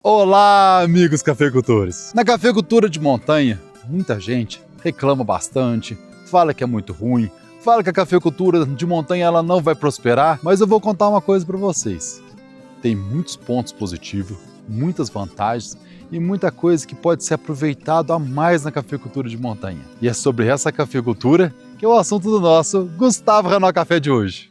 Olá, amigos cafeicultores! Na cafeicultura de montanha, muita gente reclama bastante, fala que é muito ruim, fala que a cafeicultura de montanha ela não vai prosperar, mas eu vou contar uma coisa para vocês. Tem muitos pontos positivos, muitas vantagens e muita coisa que pode ser aproveitado a mais na cafeicultura de montanha. E é sobre essa cafeicultura que é o assunto do nosso Gustavo Renó Café de hoje.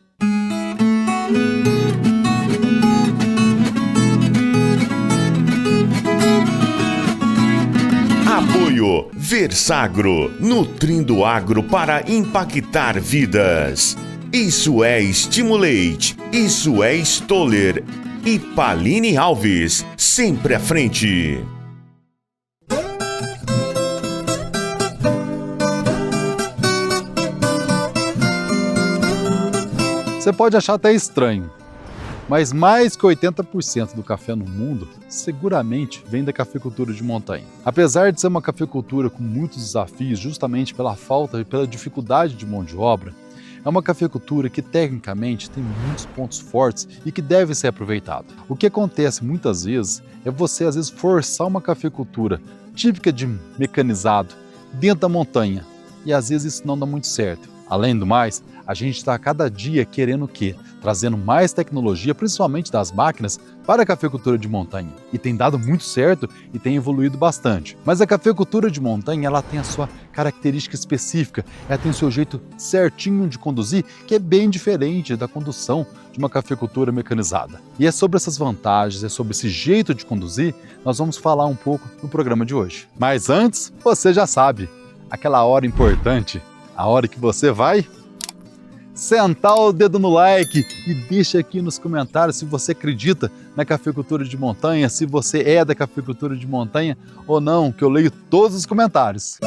Apoio Versagro, nutrindo o agro para impactar vidas. Isso é Stimulate, isso é Stoller e Paline Alves, sempre à frente. Você pode achar até estranho, mas mais que 80% do café no mundo seguramente vem da cafeicultura de montanha. Apesar de ser uma cafeicultura com muitos desafios justamente pela falta e pela dificuldade de mão de obra, é uma cafeicultura que tecnicamente tem muitos pontos fortes e que deve ser aproveitado. O que acontece muitas vezes é você às vezes forçar uma cafeicultura típica de mecanizado dentro da montanha e às vezes isso não dá muito certo. Além do mais, a gente está a cada dia querendo o quê? Trazendo mais tecnologia, principalmente das máquinas, para a cafeicultura de montanha. E tem dado muito certo e tem evoluído bastante. Mas a cafeicultura de montanha ela tem a sua característica específica, ela tem o seu jeito certinho de conduzir, que é bem diferente da condução de uma cafeicultura mecanizada. E é sobre essas vantagens, é sobre esse jeito de conduzir, nós vamos falar um pouco no programa de hoje. Mas antes, você já sabe, aquela hora importante, a hora que você vai sentar o dedo no like e deixa aqui nos comentários se você acredita na cafeicultura de montanha, se você é da cafeicultura de montanha ou não, que eu leio todos os comentários.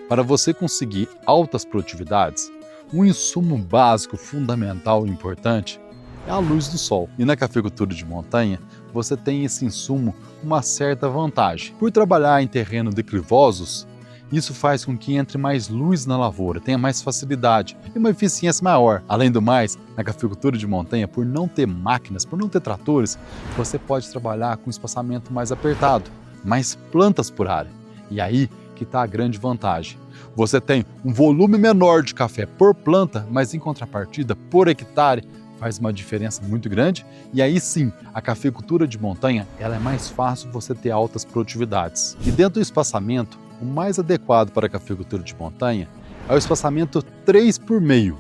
Para você conseguir altas produtividades, um insumo básico, fundamental e importante é a luz do sol. E na cafeicultura de montanha, você tem esse insumo uma certa vantagem. Por trabalhar em terrenos declivosos, isso faz com que entre mais luz na lavoura, tenha mais facilidade e uma eficiência maior. Além do mais, na cafeicultura de montanha, por não ter máquinas, por não ter tratores, você pode trabalhar com espaçamento mais apertado, mais plantas por área. E aí que está a grande vantagem. Você tem um volume menor de café por planta, mas em contrapartida, por hectare, faz uma diferença muito grande, e aí sim, a cafeicultura de montanha ela é mais fácil você ter altas produtividades. E dentro do espaçamento, o mais adequado para a cafeicultura de montanha é o espaçamento 3 por meio,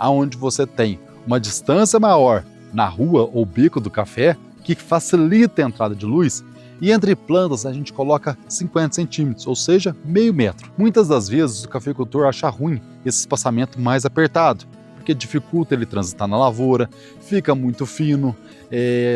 onde você tem uma distância maior na rua ou bico do café, que facilita a entrada de luz, e entre plantas a gente coloca 50 centímetros, ou seja, meio metro. Muitas das vezes o cafeicultor acha ruim esse espaçamento mais apertado, porque dificulta ele transitar na lavoura, fica muito fino,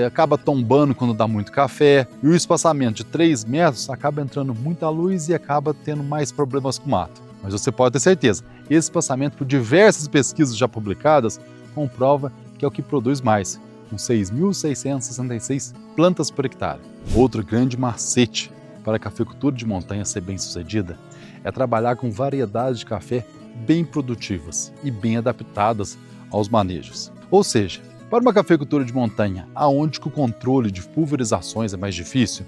acaba tombando quando dá muito café, e o espaçamento de 3 metros acaba entrando muita luz e acaba tendo mais problemas com o mato. Mas você pode ter certeza, esse espaçamento, por diversas pesquisas já publicadas, comprova que é o que produz mais, com 6.666 plantas por hectare. Outro grande macete para a cafeicultura de montanha ser bem sucedida é trabalhar com variedades de café bem produtivas e bem adaptadas aos manejos. Ou seja, para uma cafeicultura de montanha, onde o controle de pulverizações é mais difícil,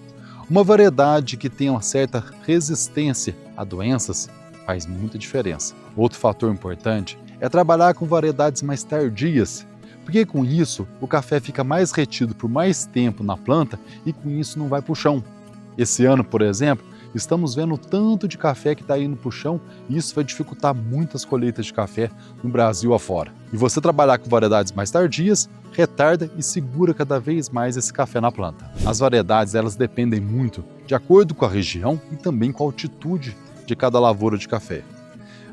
uma variedade que tenha uma certa resistência a doenças faz muita diferença. Outro fator importante é trabalhar com variedades mais tardias, porque com isso o café fica mais retido por mais tempo na planta e com isso não vai para o chão. Esse ano, por exemplo, estamos vendo o tanto de café que está indo para o chão e isso vai dificultar muitas colheitas de café no Brasil afora. E você trabalhar com variedades mais tardias, retarda e segura cada vez mais esse café na planta. As variedades elas dependem muito de acordo com a região e também com a altitude de cada lavoura de café.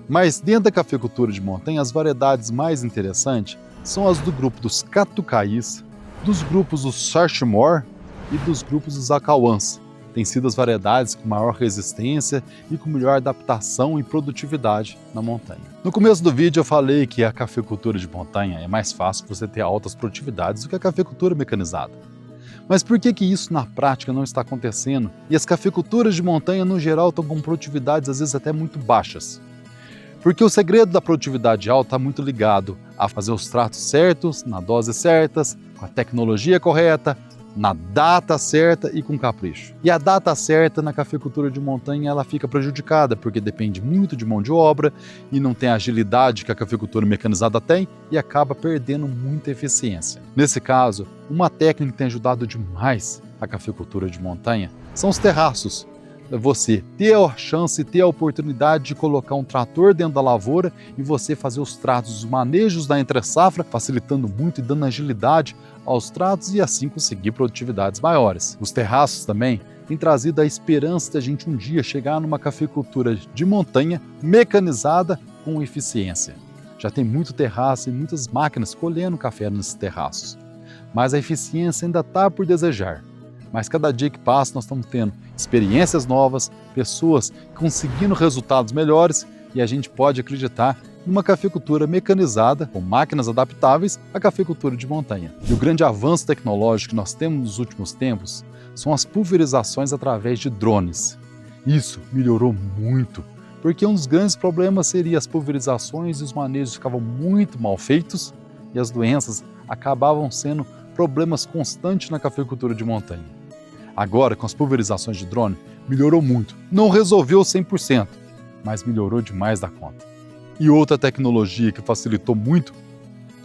Mas dentro da cafeicultura de montanha, as variedades mais interessantes são as do grupo dos catucaís, dos grupos dos Charchemore e dos grupos dos acauãs. Têm sido as variedades com maior resistência e com melhor adaptação e produtividade na montanha. No começo do vídeo eu falei que a cafeicultura de montanha é mais fácil você ter altas produtividades do que a cafeicultura mecanizada. Mas por que isso na prática não está acontecendo? E as cafeiculturas de montanha no geral estão com produtividades às vezes até muito baixas. Porque o segredo da produtividade alta está muito ligado a fazer os tratos certos, na dose certas, com a tecnologia correta, na data certa e com capricho. E a data certa na cafeicultura de montanha ela fica prejudicada, porque depende muito de mão de obra e não tem a agilidade que a cafeicultura mecanizada tem e acaba perdendo muita eficiência. Nesse caso, uma técnica que tem ajudado demais a cafeicultura de montanha são os terraços. Você ter a chance, ter a oportunidade de colocar um trator dentro da lavoura e você fazer os tratos, os manejos da entre-safra, facilitando muito e dando agilidade aos tratos e assim conseguir produtividades maiores. Os terraços também têm trazido a esperança de a gente um dia chegar numa cafeicultura de montanha mecanizada com eficiência. Já tem muito terraço e muitas máquinas colhendo café nesses terraços, mas a eficiência ainda está por desejar. Mas cada dia que passa nós estamos tendo experiências novas, pessoas conseguindo resultados melhores e a gente pode acreditar numa cafeicultura mecanizada com máquinas adaptáveis à cafeicultura de montanha. E o grande avanço tecnológico que nós temos nos últimos tempos são as pulverizações através de drones. Isso melhorou muito, porque um dos grandes problemas seria as pulverizações e os manejos ficavam muito mal feitos e as doenças acabavam sendo problemas constantes na cafeicultura de montanha. Agora, com as pulverizações de drone, melhorou muito. Não resolveu 100%, mas melhorou demais da conta. E outra tecnologia que facilitou muito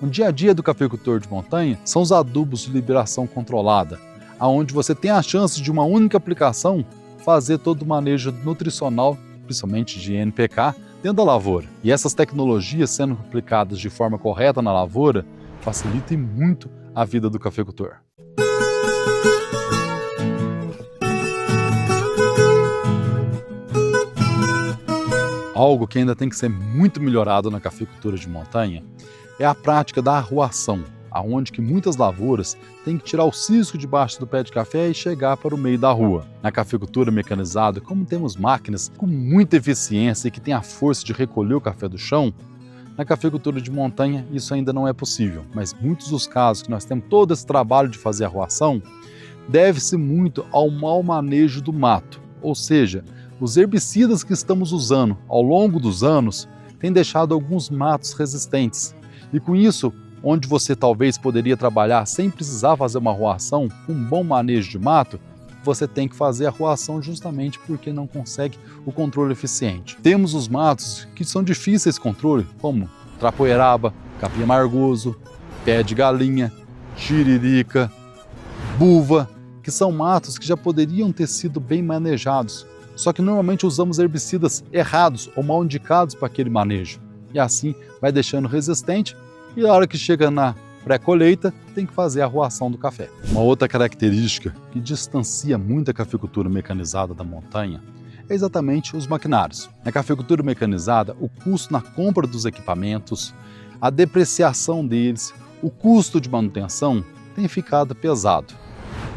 o dia a dia do cafeicultor de montanha são os adubos de liberação controlada, onde você tem a chance de uma única aplicação fazer todo o manejo nutricional, principalmente de NPK, dentro da lavoura. E essas tecnologias sendo aplicadas de forma correta na lavoura facilitam muito a vida do cafeicultor. Algo que ainda tem que ser muito melhorado na cafeicultura de montanha é a prática da arruação, aonde que muitas lavouras têm que tirar o cisco debaixo do pé de café e chegar para o meio da rua. Na cafeicultura mecanizada, como temos máquinas com muita eficiência e que têm a força de recolher o café do chão, na cafeicultura de montanha isso ainda não é possível, mas muitos dos casos que nós temos todo esse trabalho de fazer arruação deve-se muito ao mau manejo do mato, ou seja, os herbicidas que estamos usando ao longo dos anos têm deixado alguns matos resistentes. E com isso, onde você talvez poderia trabalhar sem precisar fazer uma arruação, com um bom manejo de mato, você tem que fazer a arruação justamente porque não consegue o controle eficiente. Temos os matos que são difíceis de controle, como trapoeraba, capim amargoso, pé de galinha, tiririca, buva, que são matos que já poderiam ter sido bem manejados. Só que normalmente usamos herbicidas errados ou mal indicados para aquele manejo. E assim vai deixando resistente e na hora que chega na pré-colheita tem que fazer a arruação do café. Uma outra característica que distancia muito a cafeicultura mecanizada da montanha é exatamente os maquinários. Na cafeicultura mecanizada, o custo na compra dos equipamentos, a depreciação deles, o custo de manutenção tem ficado pesado.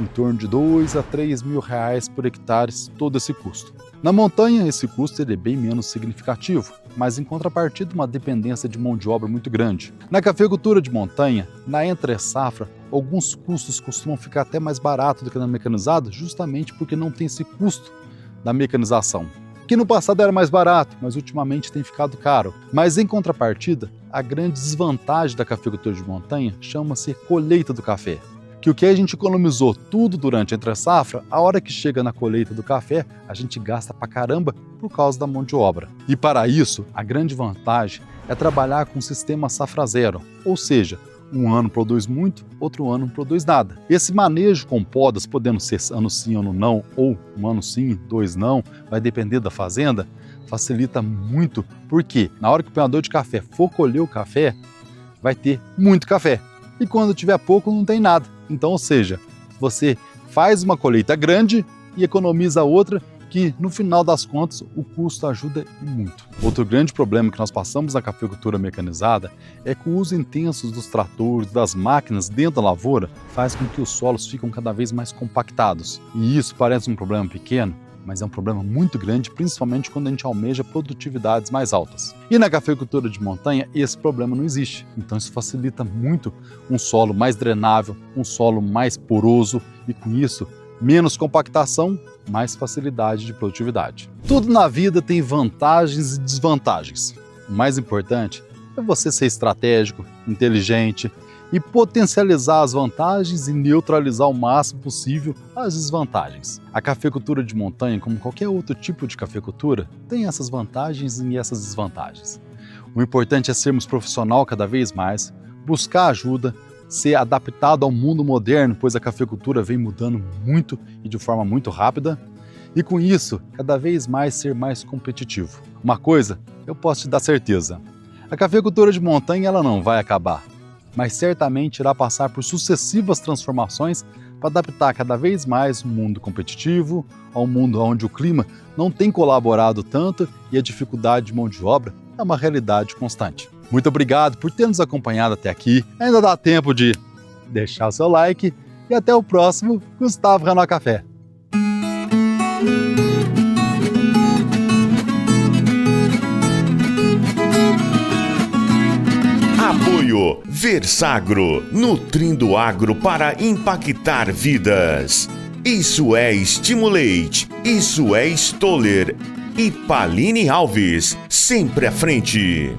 Em torno de 2 a 3 mil reais por hectare todo esse custo. Na montanha, esse custo ele é bem menos significativo, mas em contrapartida uma dependência de mão de obra muito grande. Na cafeicultura de montanha, na entre-safra, alguns custos costumam ficar até mais baratos do que na mecanizada, justamente porque não tem esse custo da mecanização, que no passado era mais barato, mas ultimamente tem ficado caro. Mas em contrapartida, a grande desvantagem da cafeicultura de montanha chama-se colheita do café. Que o que a gente economizou tudo durante a entre-safra, a hora que chega na colheita do café, a gente gasta pra caramba por causa da mão de obra. E para isso, a grande vantagem é trabalhar com o sistema safra zero, ou seja, um ano produz muito, outro ano não produz nada. Esse manejo com podas, podendo ser ano sim, ano não, ou um ano sim, 2 não, vai depender da fazenda, facilita muito, porque na hora que o pegador de café for colher o café, vai ter muito café. E quando tiver pouco, não tem nada. Então, ou seja, você faz uma colheita grande e economiza outra que, no final das contas, o custo ajuda muito. Outro grande problema que nós passamos na cafeicultura mecanizada é que o uso intenso dos tratores, das máquinas dentro da lavoura, faz com que os solos ficam cada vez mais compactados. E isso parece um problema pequeno, mas é um problema muito grande, principalmente quando a gente almeja produtividades mais altas. E na cafeicultura de montanha, esse problema não existe. Então isso facilita muito um solo mais drenável, um solo mais poroso e com isso, menos compactação, mais facilidade de produtividade. Tudo na vida tem vantagens e desvantagens. O mais importante é você ser estratégico, inteligente e potencializar as vantagens e neutralizar o máximo possível as desvantagens. A cafeicultura de montanha, como qualquer outro tipo de cafeicultura, tem essas vantagens e essas desvantagens. O importante é sermos profissional cada vez mais, buscar ajuda, ser adaptado ao mundo moderno, pois a cafeicultura vem mudando muito e de forma muito rápida, e com isso, cada vez mais ser mais competitivo. Uma coisa eu posso te dar certeza: a cafeicultura de montanha ela não vai acabar, mas certamente irá passar por sucessivas transformações para adaptar cada vez mais o mundo competitivo ao mundo onde o clima não tem colaborado tanto e a dificuldade de mão de obra é uma realidade constante. Muito obrigado por ter nos acompanhado até aqui. Ainda dá tempo de deixar o seu like e até o próximo Gustavo Ranó Café. Apoio Versagro, nutrindo agro para impactar vidas. Isso é Stimulate, isso é Stoller e Paline Alves, sempre à frente.